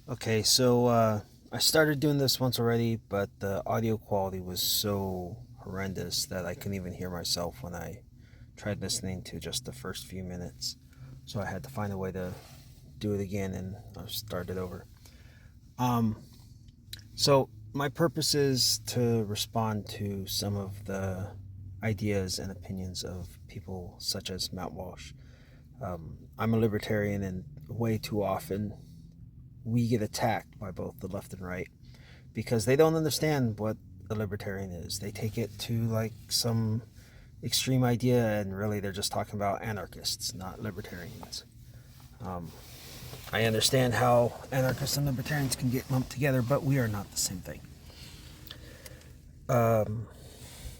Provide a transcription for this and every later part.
Okay, so I started doing this once already, but the audio quality was so horrendous that I couldn't even hear myself when I tried listening to just the first few minutes. So I had to find a way to do it again and I started over. Um, so my purpose is to respond to some of the ideas and opinions of people such as Matt Walsh. I'm a libertarian, and way too often we get attacked by both the left and right because they don't understand what a libertarian is. They take it to like some extreme idea, and really they're just talking about anarchists, not libertarians. I understand how anarchists and libertarians can get lumped together, but we are not the same thing.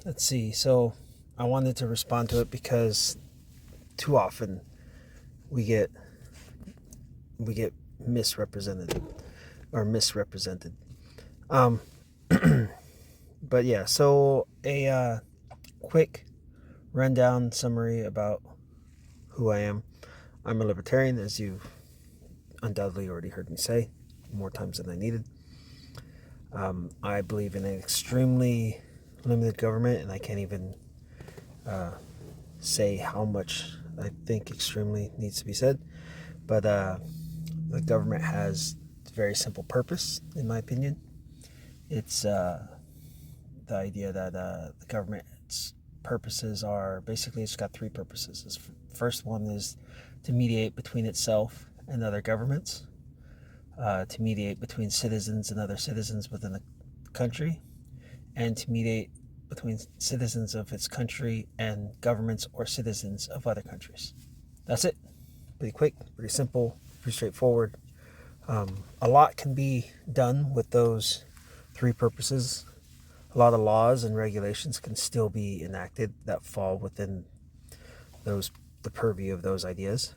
Let's see. So I wanted to respond to it because too often we get misrepresented. But yeah, so a quick rundown summary about who I am. I'm a libertarian, as you've undoubtedly already heard me say more times than I needed. I believe in an extremely limited government, and I can't even say how much I think extremely needs to be said. But the government has a very simple purpose, in my opinion. It's the idea that the government's purposes are basically, it's got three purposes. The first one is to mediate between itself and other governments, to mediate between citizens and other citizens within the country, and to mediate between citizens of its country and governments or citizens of other countries. That's it. Pretty quick, pretty simple, pretty straightforward. A lot can be done with those three purposes. A lot of laws and regulations can still be enacted that fall within the purview of those ideas.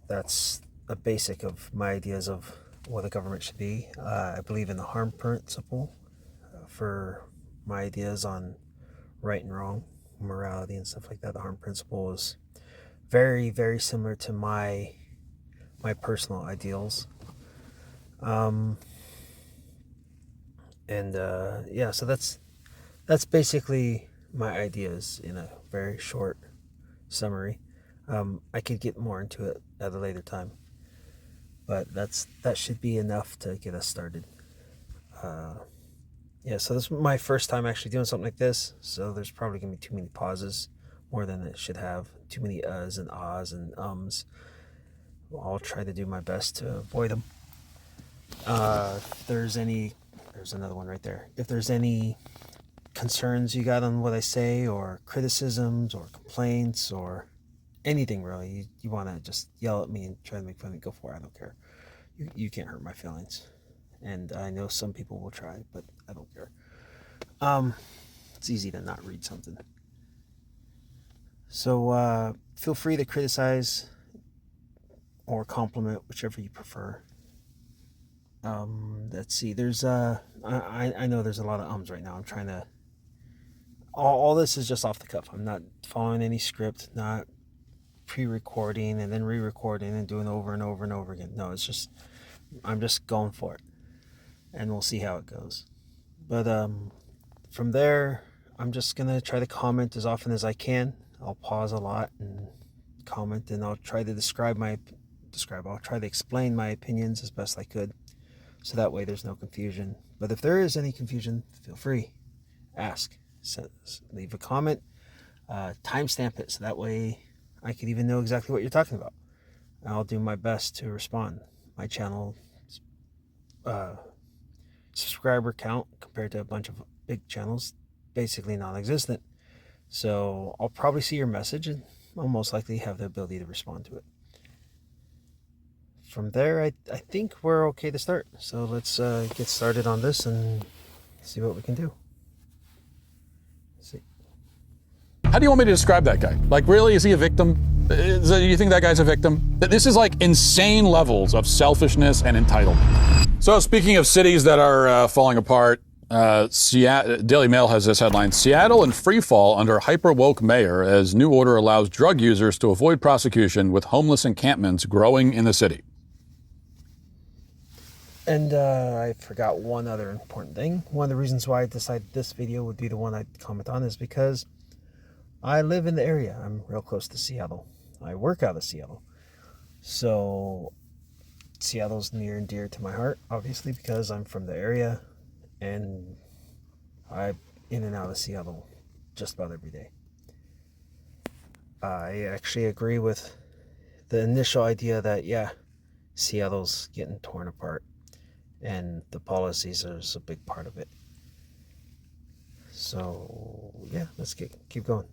That's a basic of my ideas of what a government should be. I believe in the harm principle for my ideas on right and wrong, morality and stuff like that. The harm principle is very, very similar to my personal ideals. So that's basically my ideas in a very short summary. I could get more into it at a later time, but that should be enough to get us started. So this is my first time actually doing something like this, so there's probably gonna be too many pauses, more than it should have, too many uhs and ahs and ums. I'll try to do my best to avoid them. If there's another one right there. If there's any concerns you got on what I say, or criticisms or complaints or anything really, you want to just yell at me and try to make fun of me, go for it. I don't care. You can't hurt my feelings. And I know some people will try, but I don't care. It's easy to not read something. So feel free to criticize or compliment, whichever you prefer. Let's see. There's I know there's a lot of ums right now. I'm trying to. All this is just off the cuff. I'm not following any script, not pre-recording and then re-recording and doing over and over and over again. No, it's just I'm just going for it, and we'll see how it goes. But from there, I'm just gonna try to comment as often as I can. I'll pause a lot and comment, and I'll try to I'll try to explain my opinions as best I could, so that way there's no confusion. But if there is any confusion, feel free, ask, leave a comment, timestamp it, so that way I could even know exactly what you're talking about. I'll do my best to respond. My channel subscriber count compared to a bunch of big channels, basically non-existent. So I'll probably see your message, and I'll most likely have the ability to respond to it. From there, I think we're okay to start. So let's get started on this and see what we can do. See. How do you want me to describe that guy? Like, really, is he a victim? Do you think that guy's a victim? This is like insane levels of selfishness and entitlement. So speaking of cities that are falling apart, Daily Mail has this headline: Seattle in free fall under hyper-woke mayor as new order allows drug users to avoid prosecution with homeless encampments growing in the city. And I forgot one other important thing. One of the reasons why I decided this video would be the one I'd comment on is because I live in the area. I'm real close to Seattle. I work out of Seattle. So Seattle's near and dear to my heart, obviously, because I'm from the area and I'm in and out of Seattle just about every day. I actually agree with the initial idea that, yeah, Seattle's getting torn apart and the policies are a big part of it. So, yeah, let's keep going.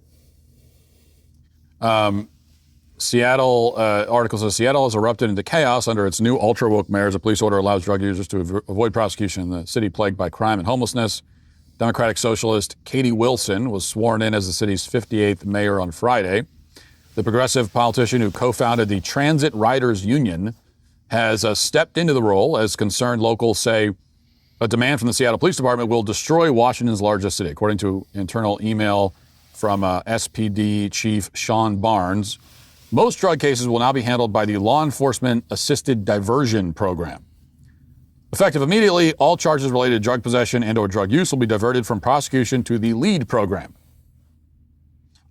Seattle article says Seattle has erupted into chaos under its new ultra-woke mayor as a police order allows drug users to avoid prosecution in the city plagued by crime and homelessness. Democratic socialist Katie Wilson was sworn in as the city's 58th mayor on Friday. The progressive politician who co-founded the Transit Riders Union has stepped into the role as concerned locals say a demand from the Seattle Police Department will destroy Washington's largest city, according to internal email from SPD Chief Sean Barnes. Most drug cases will now be handled by the Law Enforcement Assisted Diversion Program. Effective immediately, all charges related to drug possession and/or drug use will be diverted from prosecution to the LEAD program.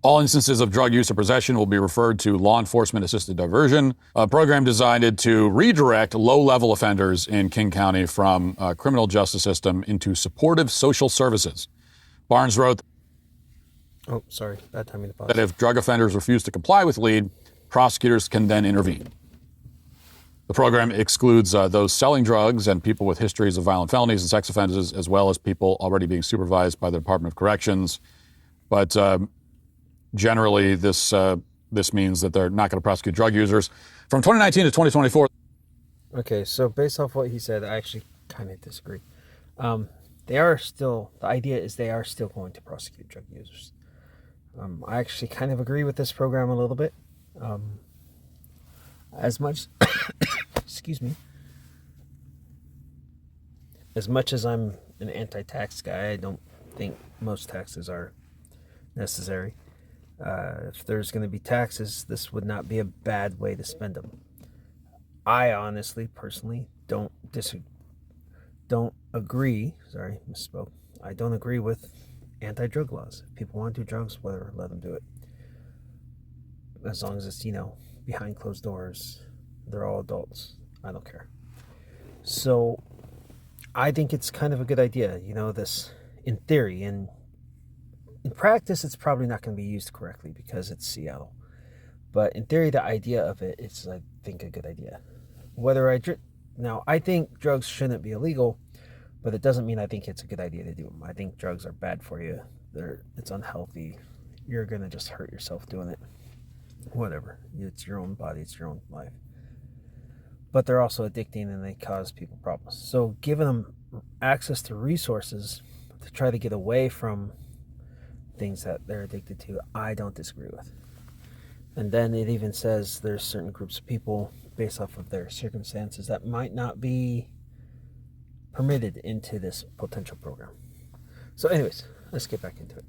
All instances of drug use or possession will be referred to Law Enforcement Assisted Diversion, a program designed to redirect low-level offenders in King County from criminal justice system into supportive social services. Barnes wrote, Oh, sorry, bad timing to pause. That if drug offenders refuse to comply with LEAD, prosecutors can then intervene. The program excludes those selling drugs and people with histories of violent felonies and sex offenses, as well as people already being supervised by the Department of Corrections. But generally, this means that they're not going to prosecute drug users. From 2019 to 2024. Okay, so based off what he said, I actually kind of disagree. The idea is they are still going to prosecute drug users. I actually kind of agree with this program a little bit. As much, excuse me, as much as I'm an anti-tax guy, I don't think most taxes are necessary. If there's going to be taxes, this would not be a bad way to spend them. I honestly, personally, don't agree. Sorry, misspoke. I don't agree with anti-drug laws. If people want to do drugs, whatever, let them do it. As long as it's, behind closed doors, they're all adults. I don't care. So I think it's kind of a good idea, this in theory. And in practice, it's probably not going to be used correctly because it's Seattle. But in theory, the idea of it is, I think, a good idea. Now, I think drugs shouldn't be illegal, but it doesn't mean I think it's a good idea to do them. I think drugs are bad for you. It's unhealthy. You're going to just hurt yourself doing it. Whatever. It's your own body. It's your own life. But they're also addicting and they cause people problems. So giving them access to resources to try to get away from things that they're addicted to, I don't disagree with. And then it even says there's certain groups of people based off of their circumstances that might not be permitted into this potential program. So anyways, let's get back into it.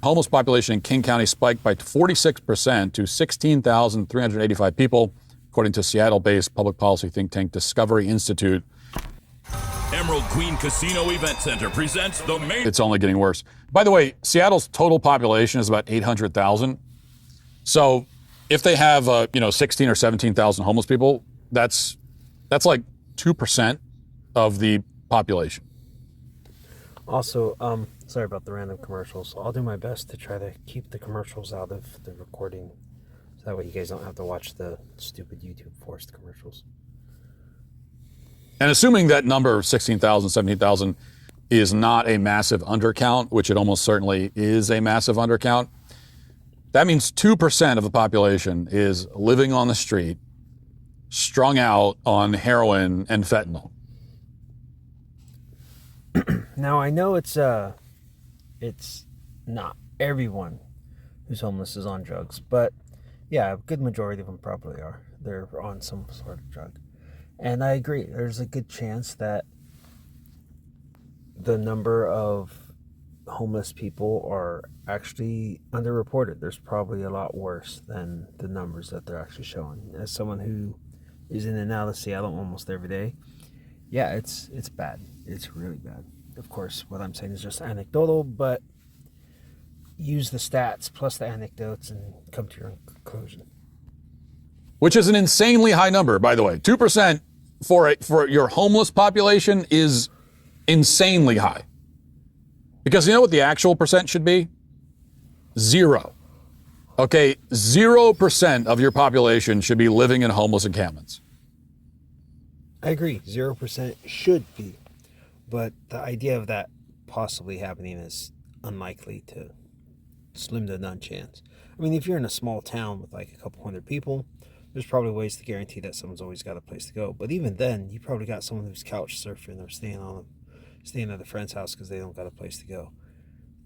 Homeless population in King County spiked by 46% to 16,385 people, according to Seattle-based public policy think tank Discovery Institute. Emerald Queen Casino Event Center presents the main... It's only getting worse. By the way, Seattle's total population is about 800,000. So if they have, 16 or 17,000 homeless people, that's like 2% of the population. Also, sorry about the random commercials. I'll do my best to try to keep the commercials out of the recording, so that way you guys don't have to watch the stupid YouTube forced commercials. And assuming that number of 16,000, 17,000 is not a massive undercount, which it almost certainly is a massive undercount, that means 2% of the population is living on the street, strung out on heroin and fentanyl. Now, I know it's not everyone who's homeless is on drugs, but yeah, a good majority of them probably are. They're on some sort of drug. And I agree, there's a good chance that the number of homeless people are actually underreported. There's probably a lot worse than the numbers that they're actually showing. As someone who is in and out of Seattle almost every day, yeah, it's bad. It's really bad. Of course, what I'm saying is just anecdotal, but use the stats plus the anecdotes and come to your own conclusion. Which is an insanely high number, by the way. 2% for your homeless population is insanely high. Because you know what the actual percent should be? 0. Okay, 0% of your population should be living in homeless encampments. I agree, 0% should be. But the idea of that possibly happening is unlikely, to slim to none chance. I mean, if you're in a small town with like a couple hundred people, there's probably ways to guarantee that someone's always got a place to go. But even then, you probably got someone who's couch surfing or staying at a friend's house because they don't got a place to go.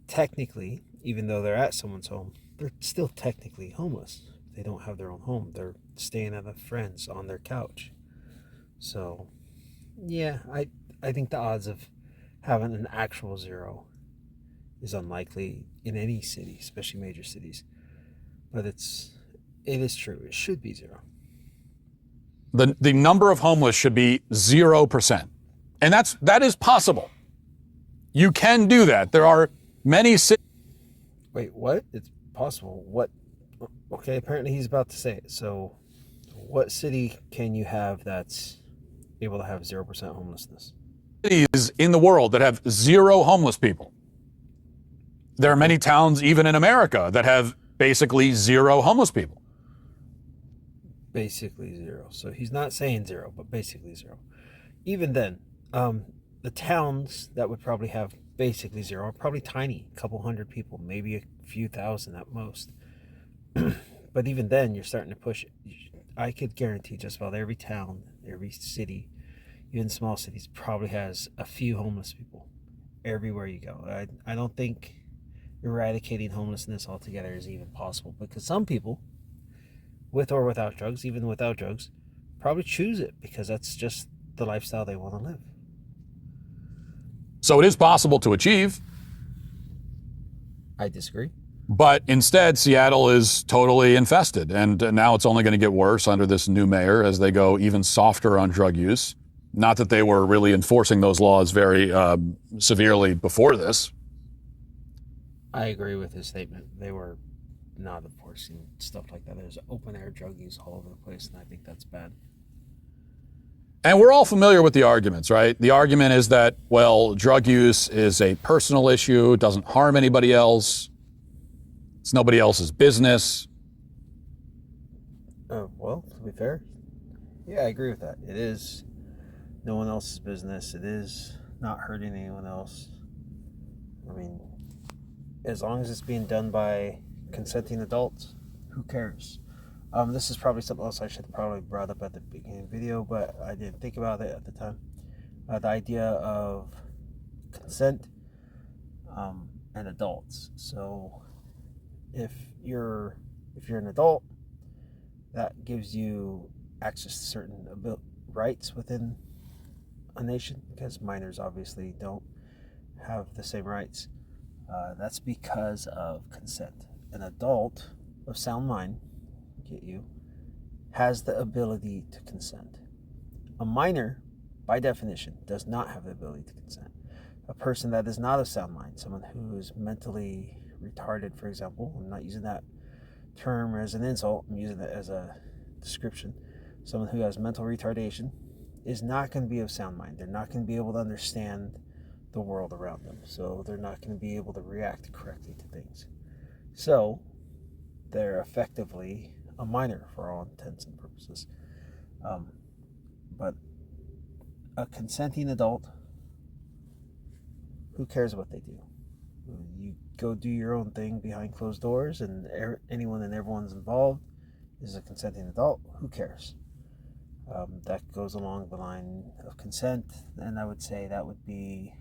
Technically, even though they're at someone's home, they're still technically homeless. They don't have their own home. They're staying at a friend's on their couch. So, yeah, I think the odds of having an actual 0 is unlikely in any city, especially major cities. But it is true. It should be 0. The number of homeless should be 0%. And that is possible. You can do that. There are many cities. Wait, what? It's possible. What? Okay, apparently he's about to say it. So, what city can you have that's able to have 0% homelessness? Cities in the world that have 0 homeless people. There are many towns, even in America, that have basically 0 homeless people. Basically 0. So he's not saying 0, but basically 0. Even then, the towns that would probably have basically 0 are probably tiny, a couple hundred people, maybe a few thousand at most. But even then, you're starting to push it. I could guarantee just about every town, every city, even small cities, probably has a few homeless people everywhere you go. I don't think eradicating homelessness altogether is even possible, because some people, with or without drugs, even without drugs, probably choose it because that's just the lifestyle they want to live. So it is possible to achieve. I disagree. But instead, Seattle is totally infested. And now it's only going to get worse under this new mayor as they go even softer on drug use. Not that they were really enforcing those laws very severely before this. I agree with his statement. They were not enforcing stuff like that. There's open air drug use all over the place, and I think that's bad. And we're all familiar with the arguments, right? The argument is that, well, drug use is a personal issue, it doesn't harm anybody else, it's nobody else's business. Well, to be fair, yeah, I agree with that. It is no one else's business. It is not hurting anyone else. I mean, as long as it's being done by consenting adults, who cares? This is probably something else I should have probably brought up at the beginning of the video, but I didn't think about it at the time. The idea of consent and adults. So if you're an adult, that gives you access to certain rights within a nation, because minors obviously don't have the same rights. That's because of consent. An adult of sound mind, get you, has the ability to consent. A minor, by definition, does not have the ability to consent. A person that is not of sound mind, someone who is mentally retarded, for example, I'm not using that term as an insult, I'm using it as a description. Someone who has mental retardation is not going to be of sound mind. They're not going to be able to understand the world around them. So they're not going to be able to react correctly to things. So they're effectively a minor for all intents and purposes. But a consenting adult, who cares what they do? You go do your own thing behind closed doors, and anyone and everyone's involved is a consenting adult. Who cares? That goes along the line of consent, and I would say that would be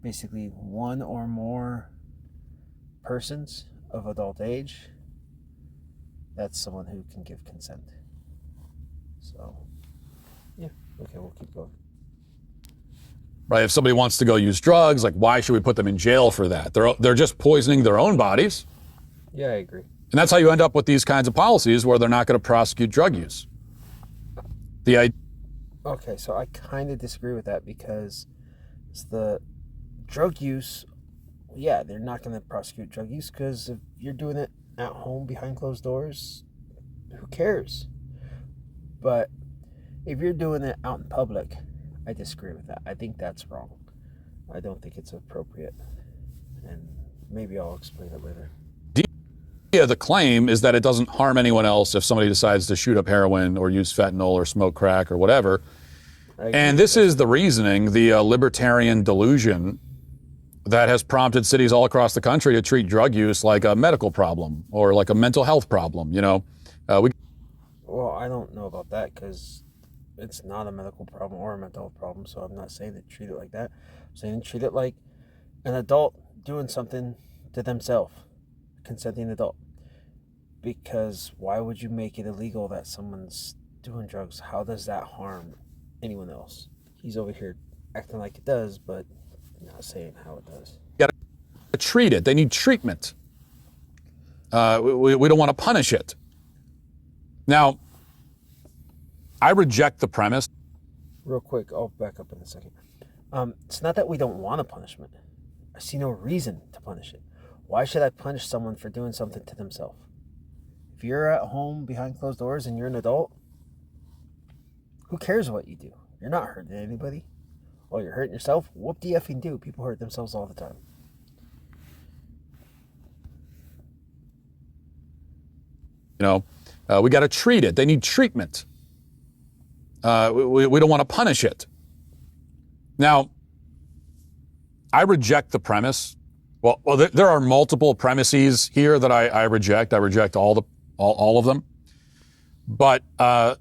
basically one or more persons of adult age. That's someone who can give consent. So, yeah, okay, we'll keep going. right? If somebody wants to go use drugs, like why should we put them in jail for that? They're just poisoning their own bodies. Yeah, I agree. And that's how you end up with these kinds of policies where they're not going to prosecute drug use. Okay, so I kind of disagree with that because it's the drug use. Yeah, they're not going to prosecute drug use because if you're doing it at home behind closed doors, who cares? But if you're doing it out in public, I disagree with that. I think that's wrong. I don't think it's appropriate. And maybe I'll explain it later. The claim is that it doesn't harm anyone else if somebody decides to shoot up heroin or use fentanyl or smoke crack or whatever. And this is the reasoning, the libertarian delusion that has prompted cities all across the country to treat drug use like a medical problem or like a mental health problem. Well, I don't know about that because it's not a medical problem or a mental health problem, so I'm not saying to treat it like that. I'm saying treat it like an adult doing something to themselves, consenting adult. Because why would you make it illegal that someone's doing drugs? How does that harm anyone else? He's over here acting like it does, but not saying how it does. You got to treat it. They need treatment. We don't want to punish it. Now, I reject the premise. Real quick, I'll back up in a second. It's not that we don't want a punishment. I see no reason to punish it. Why should I punish someone for doing something to themselves? If you're at home behind closed doors and you're an adult, who cares what you do? You're not hurting anybody. Oh, you're hurting yourself? Whoop de effing do. People hurt themselves all the time. We got to treat it. They need treatment. We don't want to punish it. Now, I reject the premise. Well, there are multiple premises here that I reject. I reject all of them. But I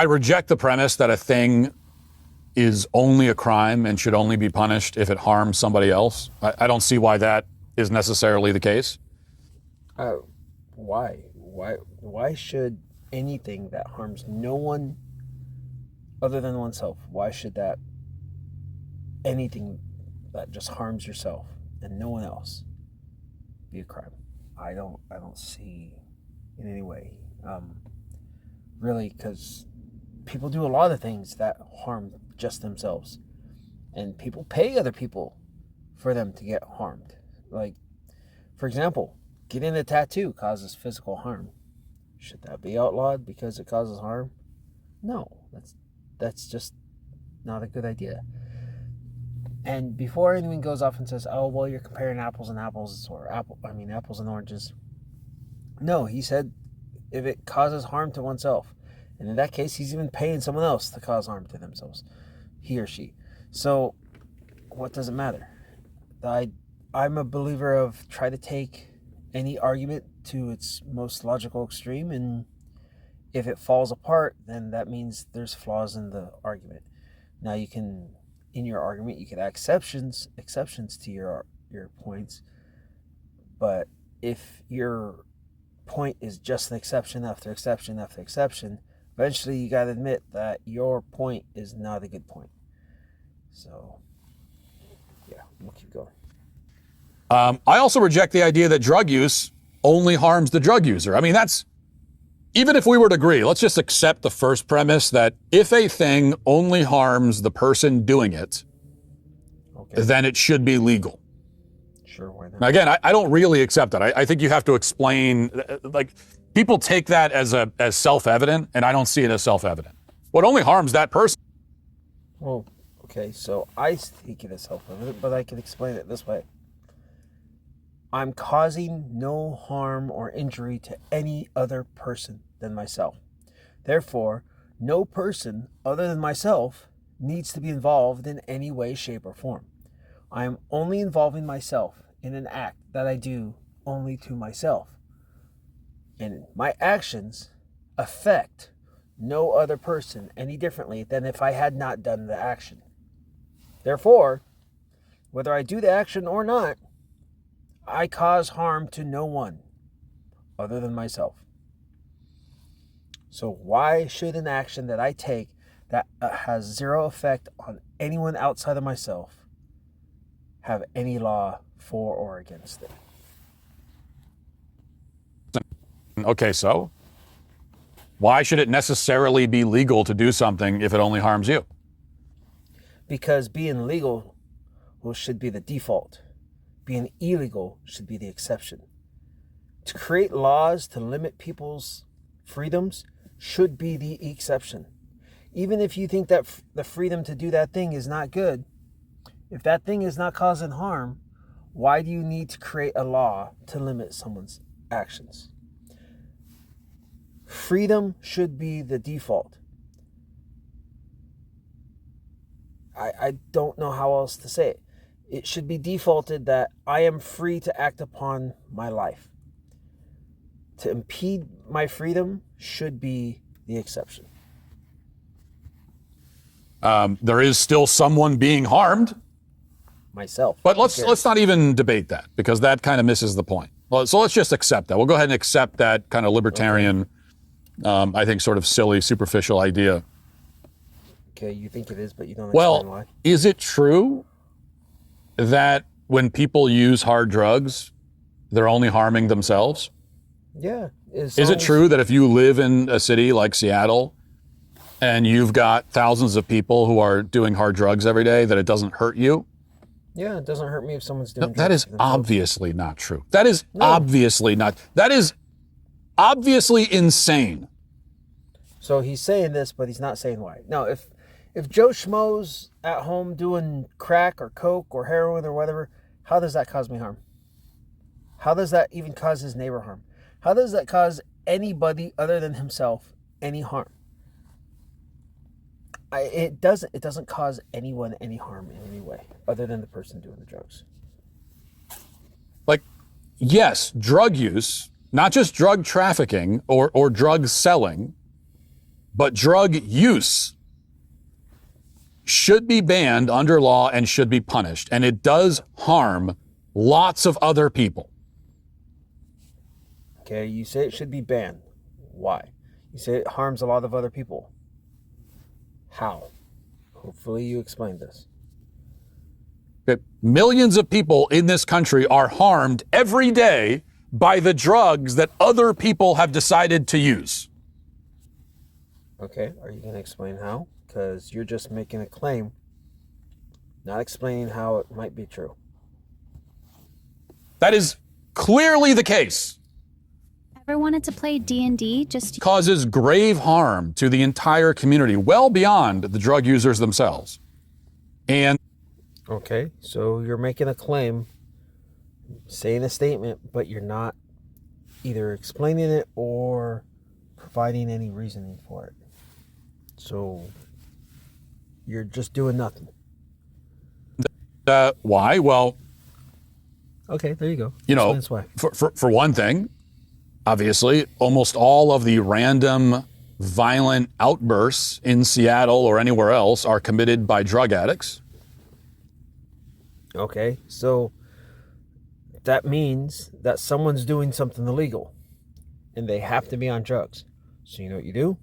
reject the premise that a thing is only a crime and should only be punished if it harms somebody else. I don't see why that is necessarily the case. Why? Why should anything that harms no one other than oneself, why should that anything that just harms yourself and no one else be a crime? I don't see in any way. Really, because people do a lot of things that harm just themselves. And people pay other people for them to get harmed. Like, for example, getting a tattoo causes physical harm. Should that be outlawed because it causes harm? No, that's just not a good idea. And before anyone goes off and says, "Oh, well, you're comparing apples and apples," or apples and oranges. No, he said if it causes harm to oneself. And in that case, he's even paying someone else to cause harm to themselves, he or she. So what does it matter? I'm a believer of try to take any argument to its most logical extreme, and if it falls apart, then that means there's flaws in the argument. Now in your argument, you can add exceptions to your points, but if your point is just an exception after exception after exception, eventually you got to admit that your point is not a good point. So, yeah, we'll keep going. I also reject the idea that drug use only harms the drug user. I mean, even if we were to agree, let's just accept the first premise that if a thing only harms the person doing it, then it should be legal. Sure, why not? Now, again, I don't really accept that. I think you have to explain, like, people take that as self-evident, and I don't see it as self-evident. What only harms that person? Well, okay, so I take it as self-evident, but I can explain it this way. I'm causing no harm or injury to any other person than myself. Therefore, no person other than myself needs to be involved in any way, shape, or form. I am only involving myself in an act that I do only to myself. And my actions affect no other person any differently than if I had not done the action. Therefore, whether I do the action or not, I cause harm to no one other than myself. So why should an action that I take that has zero effect on anyone outside of myself have any law for or against it? Okay, so why should it necessarily be legal to do something if it only harms you? Because being legal should be the default. Being illegal should be the exception. To create laws to limit people's freedoms should be the exception. Even if you think that the freedom to do that thing is not good, if that thing is not causing harm, why do you need to create a law to limit someone's actions? Freedom should be the default. I don't know how else to say it. It should be defaulted that I am free to act upon my life. To impede my freedom should be the exception. There is still someone being harmed. Myself. But let's not even debate that, because that kind of misses the point. Well, so let's just accept that. We'll go ahead and accept that kind of libertarian, I think, sort of silly, superficial idea. Okay, you think it is, but you don't explain why. Well, is it true that when people use hard drugs, they're only harming themselves? Yeah. Is it true that if you live in a city like Seattle and you've got thousands of people who are doing hard drugs every day, that it doesn't hurt you? Yeah, it doesn't hurt me if someone's doing drugs. That is obviously not true. That is obviously not. That is obviously insane. So he's saying this, but he's not saying why. Now, if Joe Schmo's at home doing crack or coke or heroin or whatever, how does that cause me harm? How does that even cause his neighbor harm? How does that cause anybody other than himself any harm? It doesn't cause anyone any harm in any way other than the person doing the drugs. Like, yes, drug use, not just drug trafficking or drug selling, but drug use should be banned under law and should be punished. And it does harm lots of other people. Okay, you say it should be banned. Why? You say it harms a lot of other people. How? Hopefully you explain this. Okay. Millions of people in this country are harmed every day by the drugs that other people have decided to use. Okay, are you going to explain how? Because you're just making a claim, not explaining how it might be true. That is clearly the case. Ever wanted to play D&D? Just Causes grave harm to the entire community, well beyond the drug users themselves. And Okay, so you're making a claim, saying a statement, but you're not either explaining it or providing any reasoning for it. So you're just doing nothing. why? Well, Okay, there you go. you know, Explains why. for one thing, obviously, almost all of the random violent outbursts in Seattle or anywhere else are committed by drug addicts. Okay, so that means that someone's doing something illegal and they have to be on drugs. So you know what you do?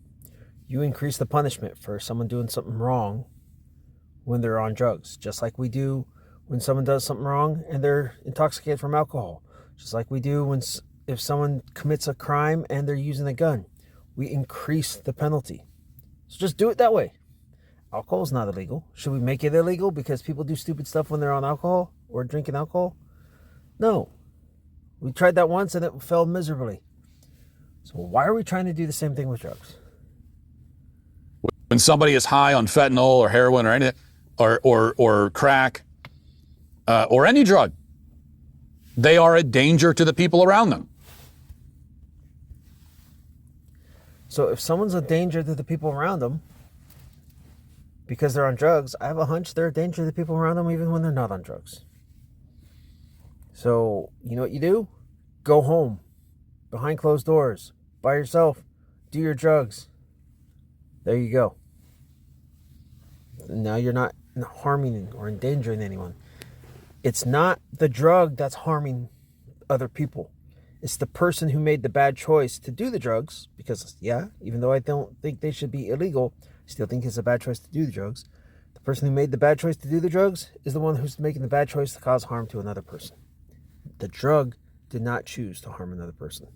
You increase the punishment for someone doing something wrong when they're on drugs, just like we do when someone does something wrong and they're intoxicated from alcohol, just like we do if someone commits a crime and they're using a gun. We increase the penalty. So just do it that way. Alcohol is not illegal. Should we make it illegal because people do stupid stuff when they're on alcohol or drinking alcohol? No. We tried that once and it failed miserably. So why are we trying to do the same thing with drugs? When somebody is high on fentanyl or heroin or anything, or crack, or any drug, they are a danger to the people around them. So if someone's a danger to the people around them because they're on drugs, I have a hunch they're a danger to the people around them even when they're not on drugs. So you know what you do? Go home, behind closed doors, by yourself, do your drugs. There you go. Now you're not harming or endangering anyone. It's not the drug that's harming other people. It's the person who made the bad choice to do the drugs, because, yeah, even though I don't think they should be illegal, Still think it's a bad choice to do the drugs. The person who made the bad choice to do the drugs is the one who's making the bad choice to cause harm to another person. The drug did not choose to harm another person.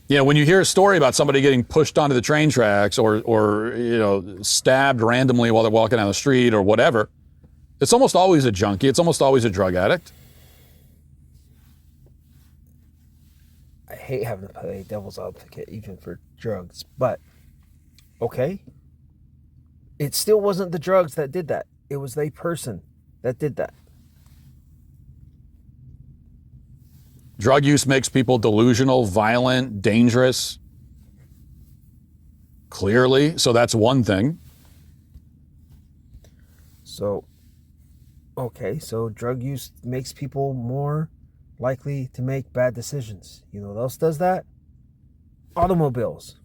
Yeah, when you hear a story about somebody getting pushed onto the train tracks or stabbed randomly while they're walking down the street or whatever, it's almost always a junkie. It's almost always a drug addict. I hate having to play devil's advocate even for drugs, but okay. It still wasn't the drugs that did that. It was the person that did that. Drug use makes people delusional, violent, dangerous. Clearly. So that's one thing. So, okay, so drug use makes people more likely to make bad decisions. You know what else does that? Automobiles.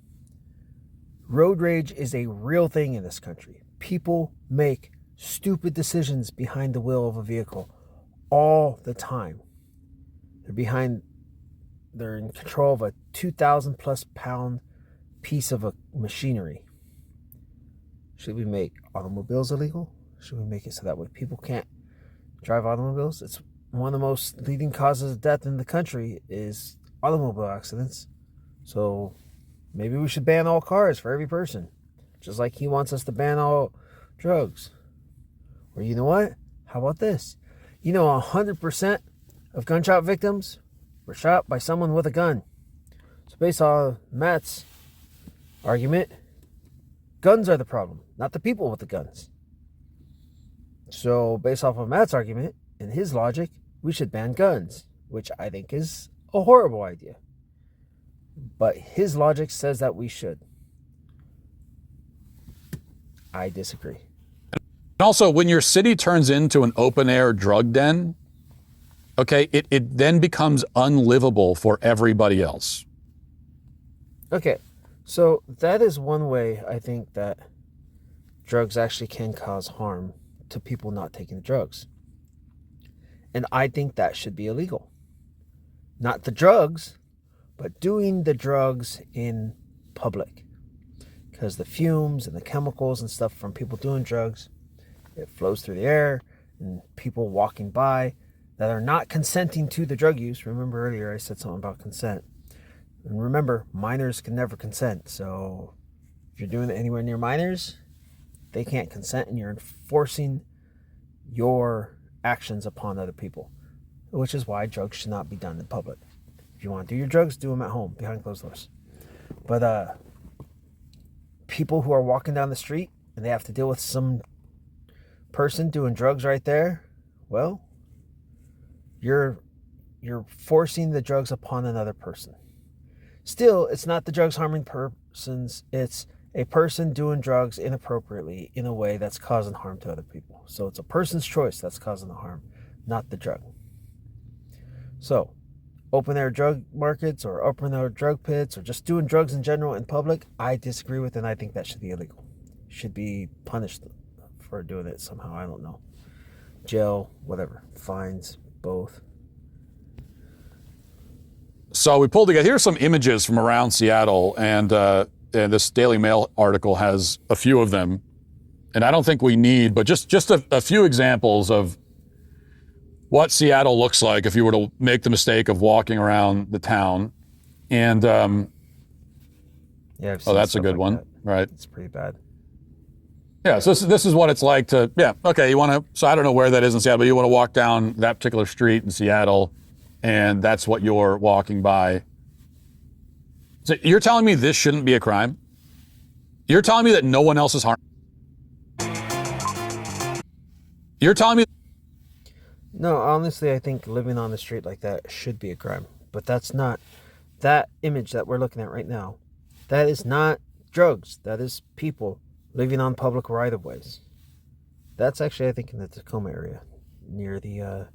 Road rage is a real thing in this country. People make stupid decisions behind the wheel of a vehicle all the time. They're in control of a 2,000 plus pound piece of a machinery. Should we make automobiles illegal? Should we make it so that way people can't drive automobiles? It's one of the most leading causes of death in the country is automobile accidents. So maybe we should ban all cars for every person. Just like he wants us to ban all drugs. Or you know what? How about this? 100% of gunshot victims were shot by someone with a gun. So based on Matt's argument, guns are the problem, not the people with the guns. So based off of Matt's argument and his logic, we should ban guns, which I think is a horrible idea. But his logic says that we should. I disagree. And also, when your city turns into an open-air drug den, okay, it then becomes unlivable for everybody else. Okay, so that is one way I think that drugs actually can cause harm to people not taking the drugs. And I think that should be illegal. Not the drugs, but doing the drugs in public. Because the fumes and the chemicals and stuff from people doing drugs, it flows through the air, and people walking by that are not consenting to the drug use. Remember earlier I said something about consent. And remember, minors can never consent. So if you're doing it anywhere near minors, they can't consent, and you're enforcing your actions upon other people, which is why drugs should not be done in public. If you want to do your drugs, do them at home behind closed doors. But people who are walking down the street and they have to deal with some person doing drugs right there, well, you're forcing the drugs upon another person. Still, it's not the drugs harming persons, it's a person doing drugs inappropriately in a way that's causing harm to other people. So it's a person's choice that's causing the harm, not the drug. So, open air drug markets or open air drug pits or just doing drugs in general in public, I disagree with, and I think that should be illegal. Should be punished for doing it somehow, I don't know. Jail, whatever, fines, both. So we pulled together, here's some images from around Seattle, and this Daily Mail article has a few of them. And I don't think we need, but just a few examples of what Seattle looks like if you were to make the mistake of walking around the town. And yeah, I've seen that's a stuff good like one, that. right? It's pretty bad. Yeah, so this is what it's like to, okay, you want to, so I don't know where that is in Seattle, but you want to walk down that particular street in Seattle, and that's what you're walking by. So you're telling me this shouldn't be a crime? You're telling me that no one else is harmed? You're telling me... No, honestly, I think living on the street like that should be a crime. But that's not, that image that we're looking at right now, that is not drugs. That is people living on public right-of-ways. That's actually, I think, in the Tacoma area, near the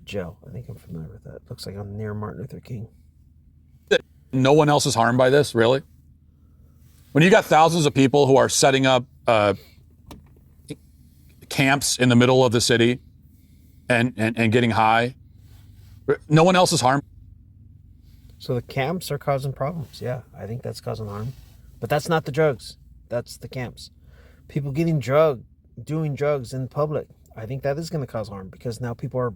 jail. I think I'm familiar with that. Looks like I'm near Martin Luther King. No one else is harmed by this, really? When you got thousands of people who are setting up camps in the middle of the city and getting high, no one else is harmed? So the camps are causing problems. Yeah, I think that's causing harm. But that's not the drugs. That's the camps. People doing drugs in public. I think that is going to cause harm because now people are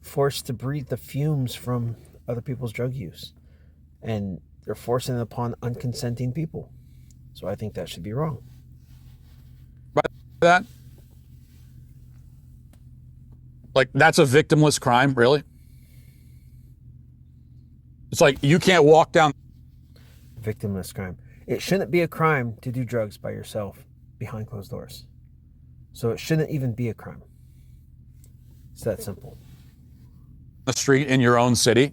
forced to breathe the fumes from other people's drug use. And they're forcing it upon unconsenting people. So I think that should be wrong. Right? That? Like, that's a victimless crime, really? It's like you can't walk down. Victimless crime. It shouldn't be a crime to do drugs by yourself behind closed doors. So it shouldn't even be a crime. It's that simple. The street in your own city.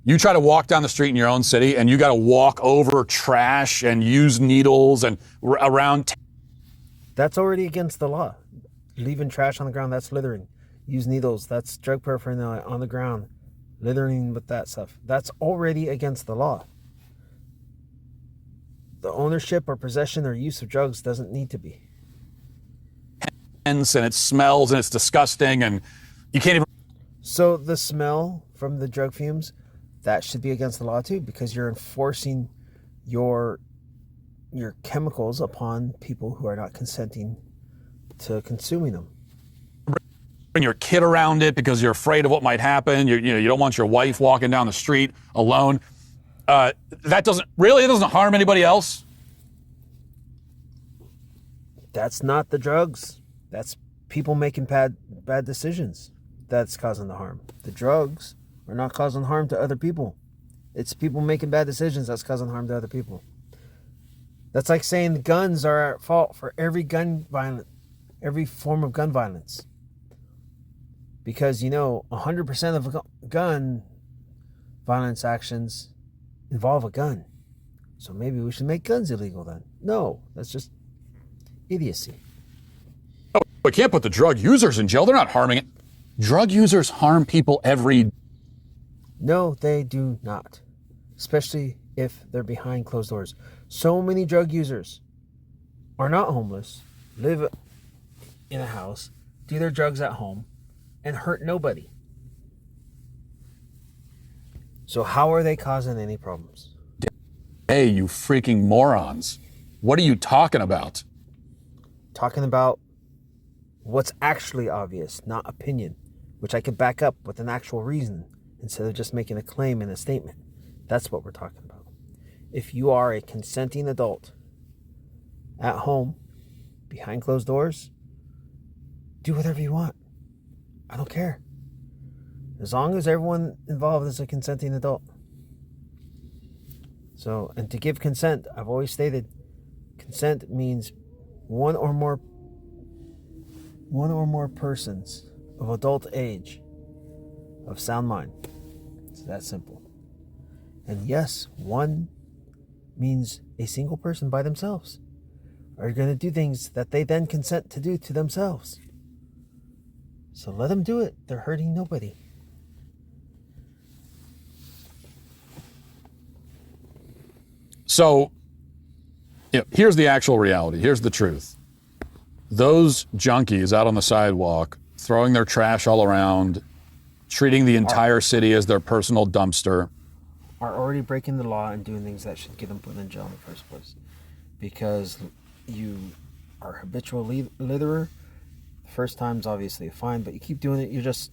You try to walk down the street in your own city and you got to walk over trash and use needles and around. That's already against the law. Leaving trash on the ground, that's littering. Use needles, that's drug paraphernalia on the ground. Littering with that stuff. That's already against the law. The ownership or possession or use of drugs doesn't need to be. And it smells and it's disgusting and you can't even. So the smell from the drug fumes, that should be against the law too, because you're enforcing your chemicals upon people who are not consenting to consuming them. Bring your kid around it because you're afraid of what might happen. You don't want your wife walking down the street alone. That doesn't harm anybody else. That's not the drugs. That's people making bad decisions that's causing the harm. The drugs are not causing harm to other people. It's people making bad decisions that's causing harm to other people. That's like saying the guns are at fault for every form of gun violence. Because 100% of gun violence actions involve a gun. So maybe we should make guns illegal then. No, that's just idiocy. Oh, we can't put the drug users in jail. They're not harming it. Drug users harm people every. No, they do not. Especially if they're behind closed doors. So many drug users are not homeless, live in a house, do their drugs at home, and hurt nobody. So how are they causing any problems? Hey, you freaking morons. What are you talking about? Talking about what's actually obvious, not opinion, which I could back up with an actual reason instead of just making a claim in a statement. That's what we're talking about. If you are a consenting adult at home, behind closed doors, do whatever you want. I don't care. As long as everyone involved is a consenting adult. So, and to give consent, I've always stated, consent means one or more persons of adult age, of sound mind. It's that simple. And yes, one means a single person by themselves are going to do things that they then consent to do to themselves. So let them do it. They're hurting nobody. So, here's the actual reality. Here's the truth. Those junkies out on the sidewalk, throwing their trash all around, treating the entire city as their personal dumpster, are already breaking the law and doing things that should get them put in jail in the first place. Because you are a habitual litterer. The first time's obviously fine, but you keep doing it, you're just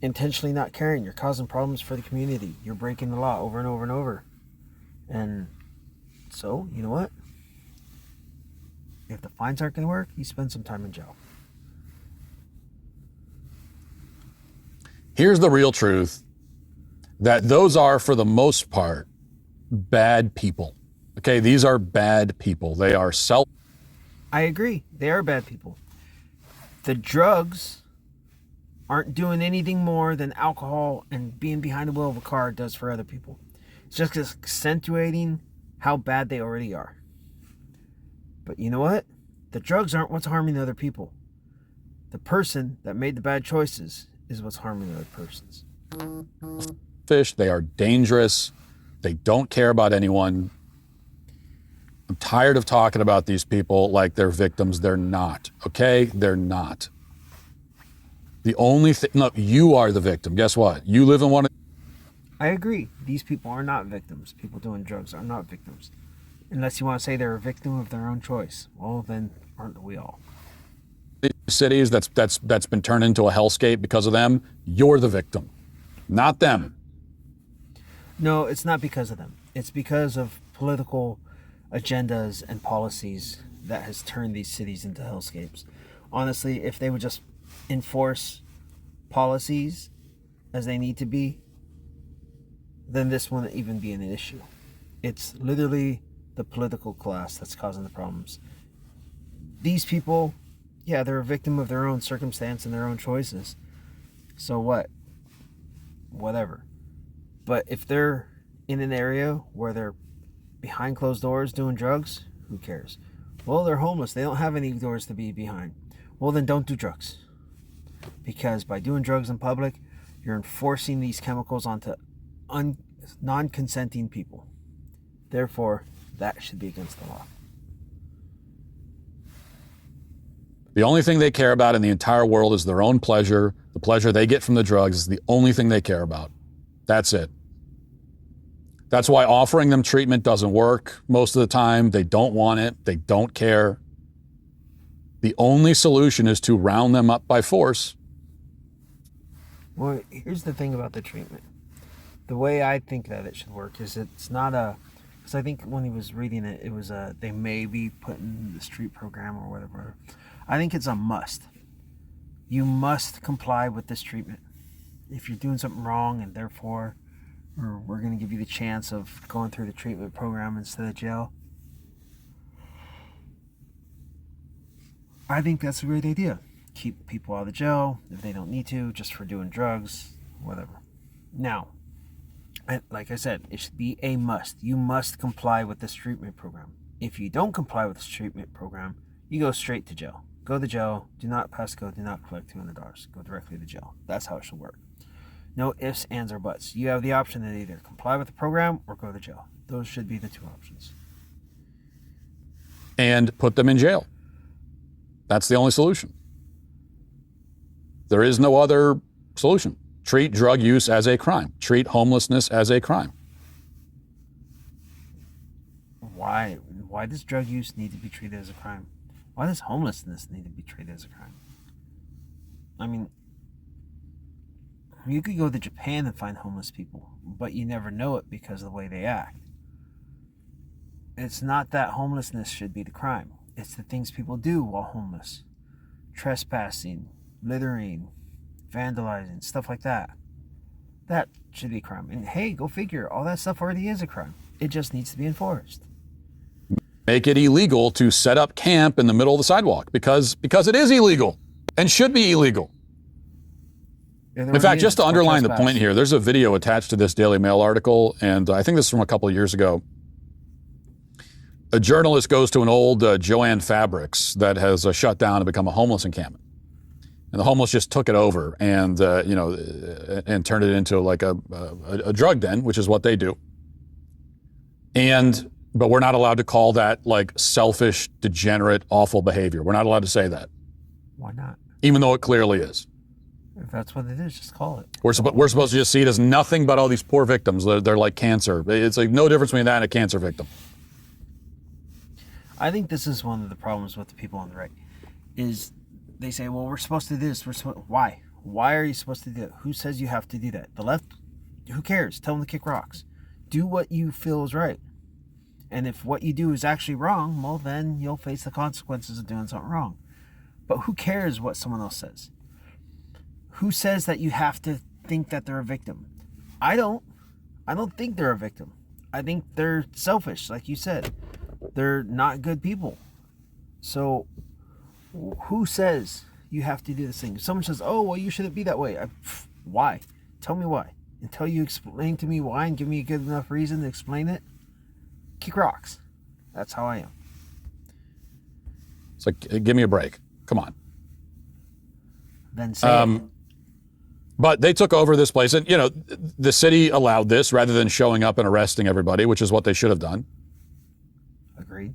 intentionally not caring. You're causing problems for the community. You're breaking the law over and over and over. And so, you know what? If the fines aren't going to work, you spend some time in jail. Here's the real truth, that those are, for the most part, bad people. Okay, these are bad people. They are I agree. They are bad people. The drugs aren't doing anything more than alcohol and being behind the wheel of a car does for other people. It's just accentuating how bad they already are. But you know what? The drugs aren't what's harming other people. The person that made the bad choices is what's harming other persons. Fish. They are dangerous. They don't care about anyone. I'm tired of talking about these people like they're victims. They're not. Okay? They're not. The only thing, look, you are the victim. Guess what? You live in one of. I agree. These people are not victims. People doing drugs are not victims. Unless you want to say they're a victim of their own choice. Well, then aren't we all? Cities that's been turned into a hellscape because of them, you're the victim, not them. No, it's not because of them. It's because of political agendas and policies that has turned these cities into hellscapes. Honestly, if they would just enforce policies as they need to be, then this wouldn't even be an issue. It's literally the political class that's causing the problems. These people, yeah, they're a victim of their own circumstance and their own choices. So what? Whatever. But if they're in an area where they're behind closed doors doing drugs, who cares? Well, they're homeless. They don't have any doors to be behind. Well, then don't do drugs. Because by doing drugs in public, you're enforcing these chemicals onto non-consenting people. Therefore, that should be against the law. The only thing they care about in the entire world is their own pleasure. The pleasure they get from the drugs is the only thing they care about. That's it. That's why offering them treatment doesn't work most of the time. They don't want it. They don't care. The only solution is to round them up by force. Well, here's the thing about the treatment. The way I think that it should work is it's not a... Because I think when he was reading it, it was a... They may be putting the street program or whatever. I think it's a must. You must comply with this treatment. If you're doing something wrong and therefore... or we're going to give you the chance of going through the treatment program instead of jail. I think that's a great idea. Keep people out of jail if they don't need to, just for doing drugs, whatever. Now, like I said, it should be a must. You must comply with this treatment program. If you don't comply with this treatment program, you go straight to jail. Go to jail, do not pass go, do not collect $200. Go directly to jail. That's how it should work. No ifs, ands, or buts. You have the option to either comply with the program or go to jail. Those should be the two options. And put them in jail. That's the only solution. There is no other solution. Treat drug use as a crime. Treat homelessness as a crime. Why does drug use need to be treated as a crime? Why does homelessness need to be treated as a crime? I mean, you could go to Japan and find homeless people, but you never know it because of the way they act. It's not that homelessness should be the crime. It's the things people do while homeless. Trespassing, littering, vandalizing, stuff like that. That should be a crime. And hey, go figure, all that stuff already is a crime. It just needs to be enforced. Make it illegal to set up camp in the middle of the sidewalk because it is illegal and should be illegal. In fact, just to underline the point here, there's a video attached to this Daily Mail article, and I think this is from a couple of years ago. A journalist goes to an old Joann Fabrics that has shut down and become a homeless encampment. And the homeless just took it over and, and turned it into like a drug den, which is what they do. But we're not allowed to call that like selfish, degenerate, awful behavior. We're not allowed to say that. Why not? Even though it clearly is. If that's what it is, just call it. We're supposed to just see it as nothing but all these poor victims. They're like cancer. It's like no difference between that and a cancer victim. I think this is one of the problems with the people on the right, is they say, well, we're supposed to do this. Why? Why are you supposed to do it? Who says you have to do that? The left? Who cares? Tell them to kick rocks. Do what you feel is right. And if what you do is actually wrong, well, then you'll face the consequences of doing something wrong. But who cares what someone else says? Who says that you have to think that they're a victim? I don't think they're a victim. I think they're selfish, like you said. They're not good people. So who says you have to do this thing? If someone says, oh, well, you shouldn't be that way. Why? Tell me why. Until you explain to me why and give me a good enough reason to explain it, kick rocks. That's how I am. It's like, give me a break. Come on. Then say it. But they took over this place, and the city allowed this rather than showing up and arresting everybody, which is what they should have done. Agreed.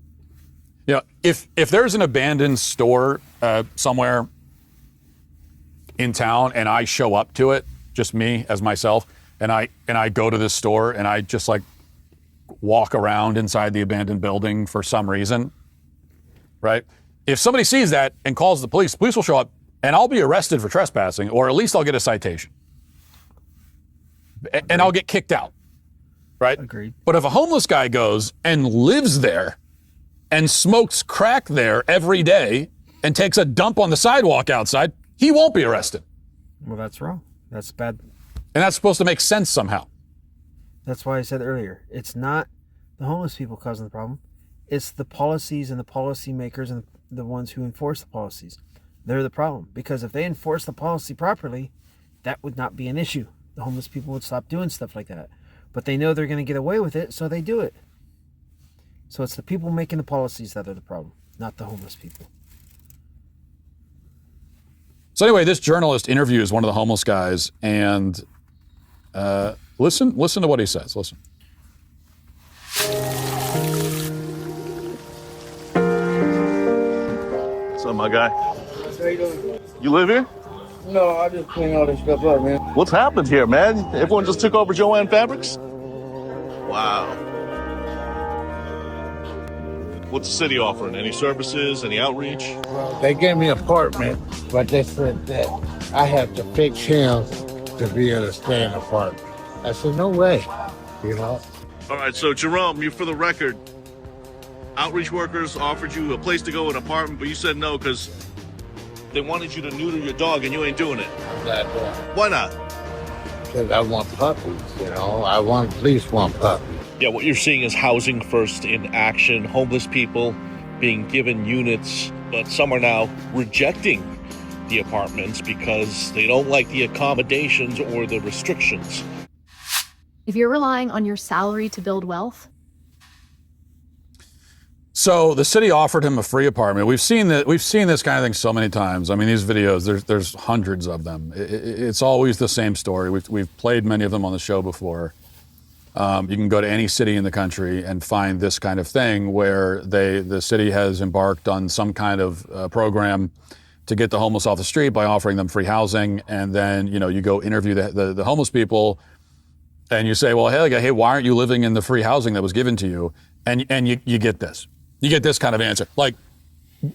If there's an abandoned store somewhere in town and I show up to it, just me as myself, and I go to this store and I just like walk around inside the abandoned building for some reason, right? If somebody sees that and calls the police will show up and I'll be arrested for trespassing, or at least I'll get a citation. Agreed. And I'll get kicked out, right? Agreed. But if a homeless guy goes and lives there and smokes crack there every day and takes a dump on the sidewalk outside, he won't be arrested. Well, that's wrong. That's bad. And that's supposed to make sense somehow. That's why I said earlier, it's not the homeless people causing the problem. It's the policies and the policymakers and the ones who enforce the policies. They're the problem. Because if they enforce the policy properly, that would not be an issue. The homeless people would stop doing stuff like that. But they know they're going to get away with it, so they do it. So it's the people making the policies that are the problem, not the homeless people. So anyway, this journalist interviews one of the homeless guys, and listen to what he says. Listen. What's up, my guy? How you doing? You live here? No, I just clean all this stuff up, man. What's happened here, man? Everyone just took over Joanne Fabrics? Wow. What's the city offering? Any services? Any outreach? They gave me an apartment, but they said that I have to fix him to be able to stay in the apartment. I said, no way, you know. All right, so Jerome, you, for the record, outreach workers offered you a place to go, an apartment, but you said no because they wanted you to neuter your dog and you ain't doing it. I'm not doing it. Why not? Because I want puppies, you know. I want at least one puppy. Yeah, what you're seeing is Housing First in action. Homeless people being given units, but some are now rejecting the apartments because they don't like the accommodations or the restrictions. If you're relying on your salary to build wealth. So the city offered him a free apartment. We've seen this kind of thing so many times. I mean, these videos, there's hundreds of them. It's always the same story. We've played many of them on the show before. You can go to any city in the country and find this kind of thing where the city has embarked on some kind of program to get the homeless off the street by offering them free housing, and then you go interview the homeless people, and you say, well, hey, why aren't you living in the free housing that was given to you? And you get this. You get this kind of answer, like,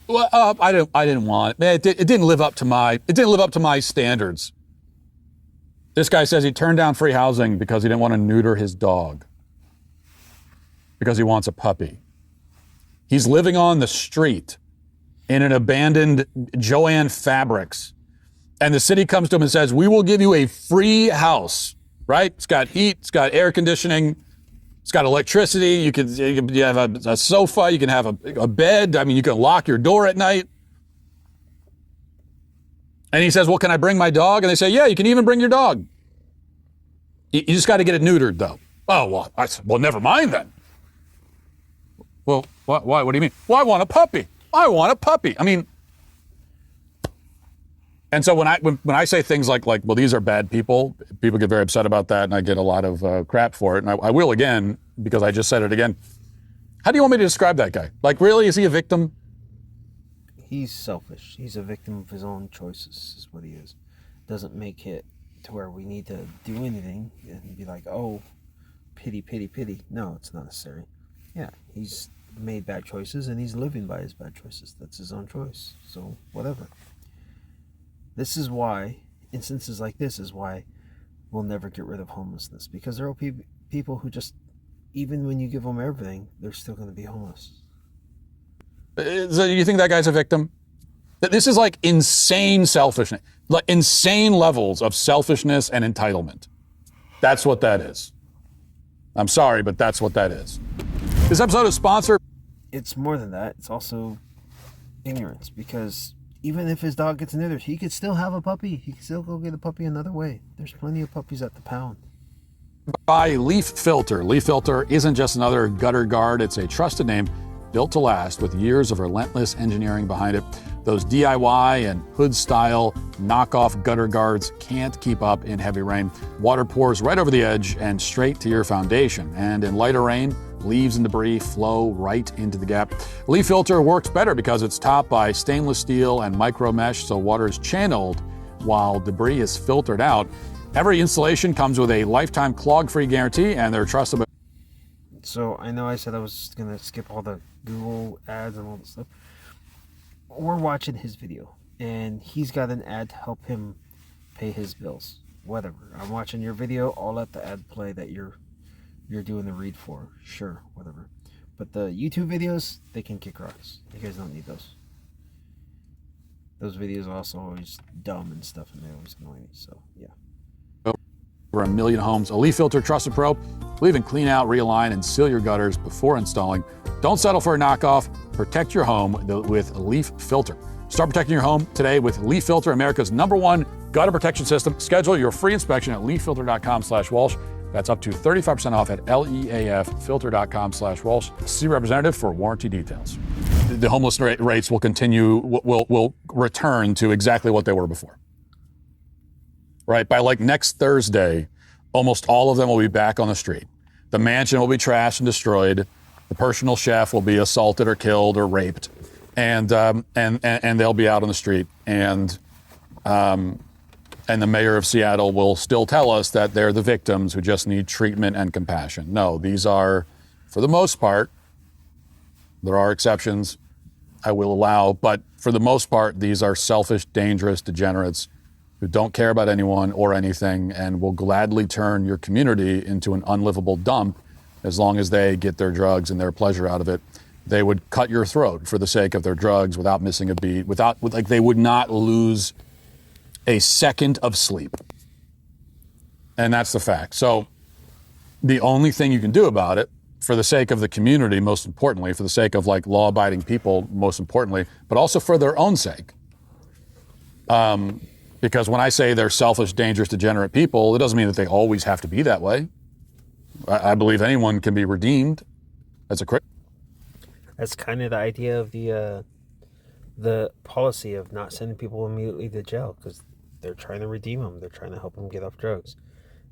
well, I didn't want it. It didn't live up to my standards. This guy says he turned down free housing because he didn't want to neuter his dog, because he wants a puppy. He's living on the street in an abandoned Joanne Fabrics, and the city comes to him and says, we will give you a free house, right? It's got heat, it's got air conditioning, it's got electricity, you have a sofa, you can have a bed, I mean, you can lock your door at night. And he says, well, can I bring my dog? And they say, yeah, you can even bring your dog. You just got to get it neutered, though. Oh, well, I said, well, never mind then. Well, why? What do you mean? Well, I want a puppy. I mean, and so when I say things like, well, these are bad people get very upset about that, and I get a lot of crap for it. And I will again, because I just said it again. How do you want me to describe that guy? Like, really, is he a victim? He's selfish. He's a victim of his own choices, is what he is. Doesn't make it to where we need to do anything and be like, oh, pity, pity, pity. No, it's not necessary. Yeah, he's made bad choices and he's living by his bad choices. That's his own choice. So, whatever. This is why, instances like this is why we'll never get rid of homelessness. Because there are people who just, even when you give them everything, they're still going to be homeless. So you think that guy's a victim? This is like insane selfishness, like insane levels of selfishness and entitlement. That's what that is. I'm sorry, but that's what that is. This episode is sponsored. It's more than that. It's also ignorance, because even if his dog gets neutered, he could still have a puppy. He could still go get a puppy another way. There's plenty of puppies at the pound. By Leaf Filter. Leaf Filter isn't just another gutter guard. It's a trusted name built to last with years of relentless engineering behind it. Those DIY and hood-style knockoff gutter guards can't keep up in heavy rain. Water pours right over the edge and straight to your foundation. And in lighter rain, leaves and debris flow right into the gap. Leaf Filter works better because it's topped by stainless steel and micro mesh, so water is channeled while debris is filtered out. Every installation comes with a lifetime clog-free guarantee, and they're trusted by... So I know I said I was gonna skip all the Google ads and all this stuff. We're watching his video, and he's got an ad to help him pay his bills. Whatever. I'm watching your video. I'll let the ad play that you're doing the read for. Sure, whatever. But the YouTube videos, they can kick rocks. You guys don't need those. Those videos are also always dumb and stuff, and they always annoy me. So yeah. Over 1 million homes. A leaf filter trusted pro will even clean out, realign, and seal your gutters before installing. Don't settle for a knockoff. Protect your home with a leaf filter. Start protecting your home today with Leaf Filter, America's #1 gutter protection system. Schedule your free inspection at leaffilter.com/Walsh. That's up to 35% off at leaffilter.com/Walsh. See representative for warranty details. The homeless rates will continue, will return to exactly what they were before. Right? By like next Thursday, almost all of them will be back on the street. The mansion will be trashed and destroyed. The personal chef will be assaulted or killed or raped, and they'll be out on the street. And the mayor of Seattle will still tell us that they're the victims who just need treatment and compassion. No, these are, for the most part, there are exceptions I will allow, but for the most part, these are selfish, dangerous degenerates who don't care about anyone or anything and will gladly turn your community into an unlivable dump as long as they get their drugs and their pleasure out of it. They would cut your throat for the sake of their drugs without missing a beat, they would not lose a second of sleep. And that's the fact. So the only thing you can do about it, for the sake of the community, most importantly, for the sake of like law-abiding people, most importantly, but also for their own sake. Because when I say they're selfish, dangerous, degenerate people, it doesn't mean that they always have to be that way. I believe anyone can be redeemed as a Christian. That's kind of the idea of the policy of not sending people immediately to jail, because they're trying to redeem them. They're trying to help them get off drugs.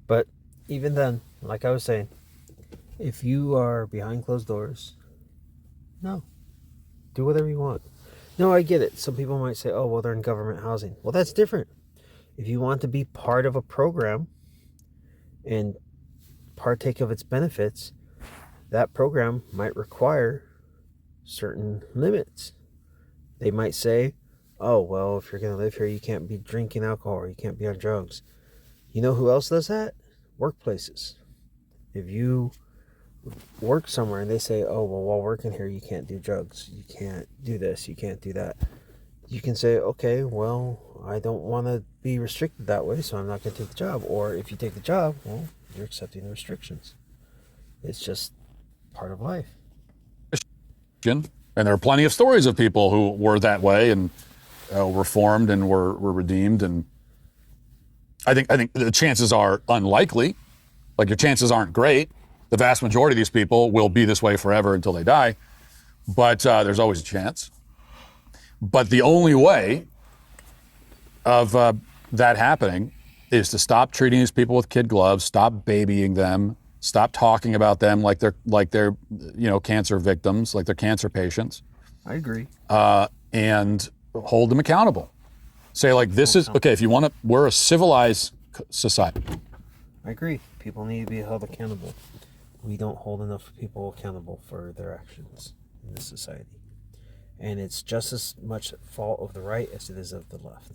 But even then, like I was saying, if you are behind closed doors, no, do whatever you want. No, I get it. Some people might say, oh, well, they're in government housing. Well, that's different. If you want to be part of a program and partake of its benefits, that program might require certain limits. They might say, oh, well, if you're going to live here, you can't be drinking alcohol or you can't be on drugs. You know who else does that? Workplaces. If you work somewhere and they say, oh, well, while working here, you can't do drugs. You can't do this. You can't do that. You can say, okay, well, I don't want to be restricted that way, so I'm not going to take the job. Or if you take the job, well, you're accepting the restrictions. It's just part of life. And there are plenty of stories of people who were that way and reformed and were redeemed. And I think the chances are unlikely. Like, your chances aren't great. The vast majority of these people will be this way forever until they die. But there's always a chance. But the only way of that happening is to stop treating these people with kid gloves, stop babying them, stop talking about them like they're cancer victims, like they're cancer patients. I agree. And hold them accountable. Say, like, this is okay. If you want to, we're a civilized society. I agree. People need to be held accountable. We don't hold enough people accountable for their actions in this society. And it's just as much fault of the right as it is of the left.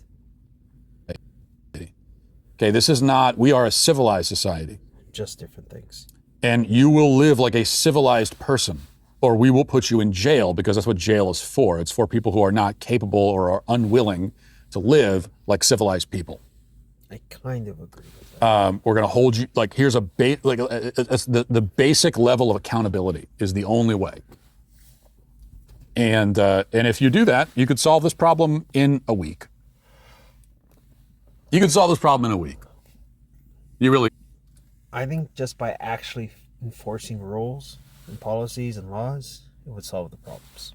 Okay, this is not, we are a civilized society. Just different things. And you will live like a civilized person, or we will put you in jail, because that's what jail is for. It's for people who are not capable or are unwilling to live like civilized people. I kind of agree with that. We're going to hold you, like, here's the basic level of accountability is the only way. And if you do that, you could solve this problem in a week. You could solve this problem in a week. You really. I think just by actually enforcing rules and policies and laws, it would solve the problems.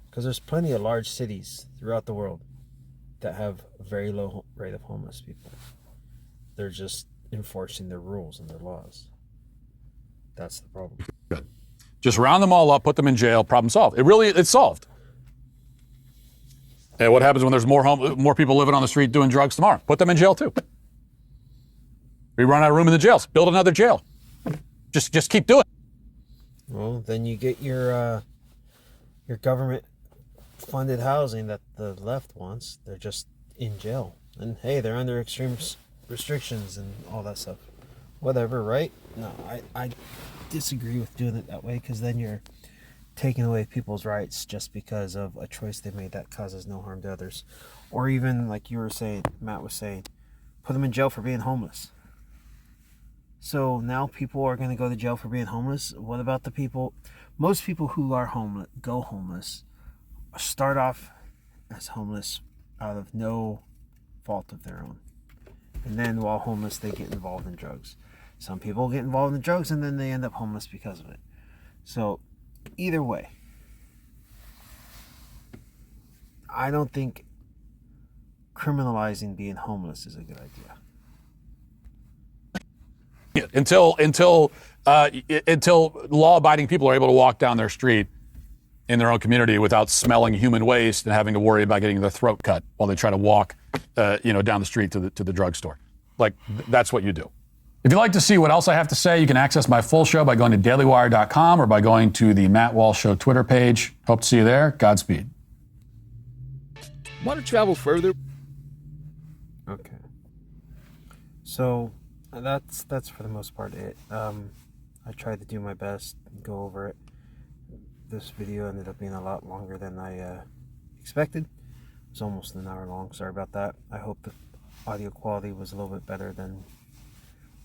Because there's plenty of large cities throughout the world that have a very low rate of homeless people. They're just enforcing their rules and their laws. That's the problem. Good. Just round them all up, put them in jail, problem solved. It's solved. And what happens when there's more people living on the street doing drugs tomorrow? Put them in jail too. We run out of room in the jails. Build another jail. Just keep doing it. Well, then you get your government funded housing that the left wants. They're just in jail. And hey, they're under extreme restrictions and all that stuff. Whatever, right? No, I disagree with doing it that way, because then you're taking away people's rights just because of a choice they made that causes no harm to others. Or even, like you were saying, Matt was saying, put them in jail for being homeless. So now people are going to go to jail for being homeless. What about the people? Most people who are homeless, go homeless, start off as homeless out of no fault of their own. And then while homeless, they get involved in drugs. Some people get involved in drugs and then they end up homeless because of it. So either way, I don't think criminalizing being homeless is a good idea. Until law-abiding people are able to walk down their street in their own community without smelling human waste and having to worry about getting their throat cut while they try to walk, down the street to the drugstore. Like, that's what you do. If you'd like to see what else I have to say, you can access my full show by going to dailywire.com or by going to the Matt Walsh Show Twitter page. Hope to see you there. Godspeed. Want to travel further? Okay. So that's for the most part it. I tried to do my best and go over it. This video ended up being a lot longer than I expected. It was almost an hour long. Sorry about that. I hope the audio quality was a little bit better than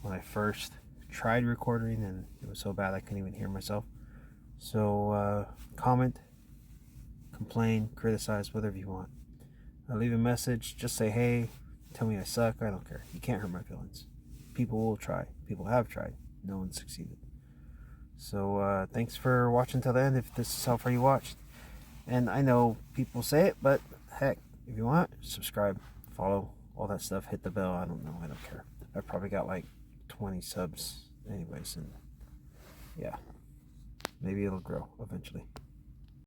when I first tried recording, and it was so bad I couldn't even hear myself. So comment, complain, criticize, whatever you want. Leave a message, just say hey, tell me I suck, I don't care. You can't hurt my feelings. People will try. People have tried. No one succeeded. So thanks for watching till the end, if this is how far you watched. And I know people say it, but heck, if you want, subscribe, follow, all that stuff, hit the bell. I don't know, I don't care. I've probably got like 20 subs anyways, and yeah, maybe it'll grow eventually.